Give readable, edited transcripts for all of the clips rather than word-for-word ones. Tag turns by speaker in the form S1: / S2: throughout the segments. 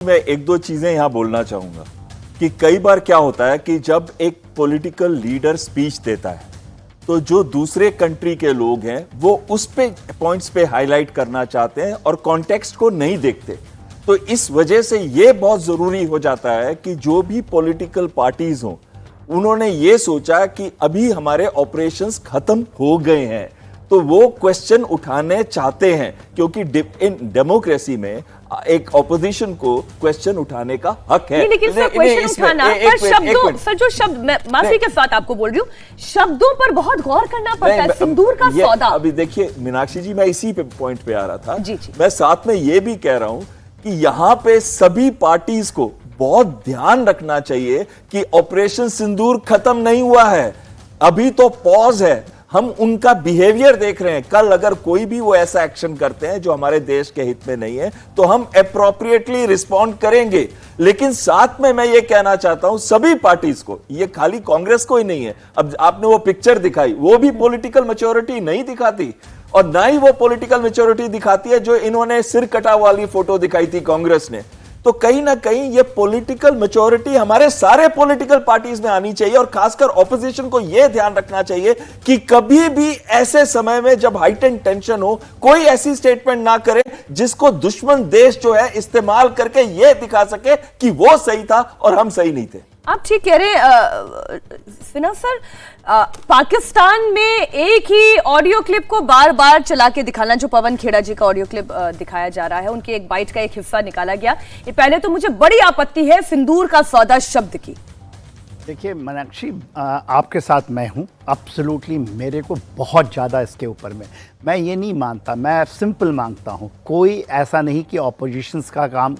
S1: मैं एक दो चीजें यहां बोलना चाहूंगा कि कई बार क्या होता है कि जब एक पॉलिटिकल लीडर स्पीच देता है तो जो दूसरे कंट्री के लोग हैं वो उस पे पॉइंट्स पे हाईलाइट करना चाहते हैं और कॉन्टेक्स्ट को नहीं देखते। तो इस वजह से ये बहुत जरूरी हो जाता है कि जो भी पॉलिटिकल पार्टीज हों उन्होंने ये सोचा कि अभी हमारे ऑपरेशंस खत्म हो गए हैं तो वो क्वेश्चन उठाने चाहते हैं, क्योंकि इन डेमोक्रेसी में एक ऑपोजिशन को क्वेश्चन उठाने का हक है।
S2: लेकिन सर क्वेश्चन उठाना पर शब्दों सर जो शब्द माफी के साथ आपको बोल रही हूँ शब्दों पर बहुत गौर करना पड़ता है। सिंदूर का सौदा।
S1: अभी देखिए मीनाक्षी जी, मैं इसी पे पॉइंट पे आ रहा था।
S2: जी जी।
S1: मैं साथ में ये भी कह रहा हूं कि यहां पे सभी पार्टीज को बहुत ध्यान रखना चाहिए कि ऑपरेशन सिंदूर खत्म नहीं हुआ है, अभी तो पॉज है। हम उनका बिहेवियर देख रहे हैं। कल अगर कोई भी वो ऐसा एक्शन करते हैं जो हमारे देश के हित में नहीं है तो हम एप्रोप्रिएटली रिस्पॉन्ड करेंगे। लेकिन साथ में मैं ये कहना चाहता हूं सभी पार्टीज को, ये खाली कांग्रेस को ही नहीं है। अब आपने वो पिक्चर दिखाई, वो भी पॉलिटिकल मैच्योरिटी नहीं दिखाती और ना ही वो पॉलिटिकल मैच्योरिटी दिखाती है जो इन्होंने सिर कटा वाली फोटो दिखाई थी कांग्रेस ने। तो कहीं ना कहीं ये पॉलिटिकल मैच्योरिटी हमारे सारे पॉलिटिकल पार्टीज में आनी चाहिए और खासकर ऑपोजिशन को यह ध्यान रखना चाहिए कि कभी भी ऐसे समय में जब हाइटेंड टेंशन हो कोई ऐसी स्टेटमेंट ना करे जिसको दुश्मन देश जो है इस्तेमाल करके यह दिखा सके कि वो सही था और हम सही नहीं थे।
S2: आप ठीक कह रहे सिन्हा सर, पाकिस्तान में एक ही ऑडियो क्लिप को बार बार चला के दिखाना, जो पवन खेड़ा जी का ऑडियो क्लिप दिखाया जा रहा है, उनके एक बाइट का एक हिस्सा निकाला गया। ये पहले तो मुझे बड़ी आपत्ति है सिंदूर का सौदा शब्द की।
S3: देखिए मीनाक्षी, आपके साथ मैं हूँ एब्सोल्युटली। मेरे को बहुत ज़्यादा इसके ऊपर में मैं ये नहीं मानता, मैं सिंपल मांगता हूँ। कोई ऐसा नहीं कि ऑपोजिशंस का काम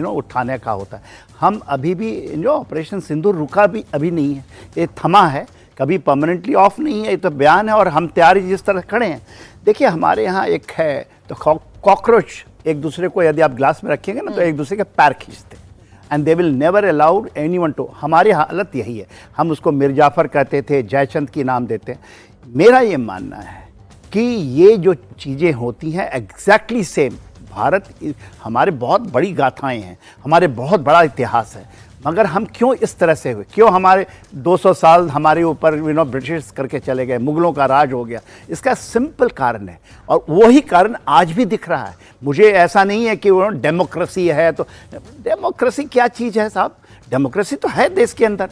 S3: उठाने का होता है। हम अभी भी जो ऑपरेशन सिंदूर रुका भी अभी नहीं है, ये थमा है, कभी परमानेंटली ऑफ नहीं है। ये तो बयान है और हम तैयारी जिस तरह खड़े हैं। देखिए हमारे यहाँ एक है तो कॉकरोच एक दूसरे को यदि आप ग्लास में रखेंगे ना तो एक दूसरे के पैर खींचते हैं and they will never allowed anyone to. हमारी हालत यही है। हम उसको मिर्जाफर कहते थे, जयचंद की नाम देते हैं। मेरा ये मानना है कि ये जो चीज़ें होती हैं एग्जैक्टली सेम। भारत हमारे बहुत बड़ी गाथाएं हैं, हमारे बहुत बड़ा इतिहास है, मगर हम क्यों इस तरह से हुए? क्यों हमारे 200 साल हमारे ऊपर ब्रिटिश करके चले गए, मुगलों का राज हो गया? इसका सिंपल कारण है और वही कारण आज भी दिख रहा है। मुझे ऐसा नहीं है कि वो डेमोक्रेसी है तो डेमोक्रेसी क्या चीज़ है साहब? डेमोक्रेसी तो है देश के अंदर।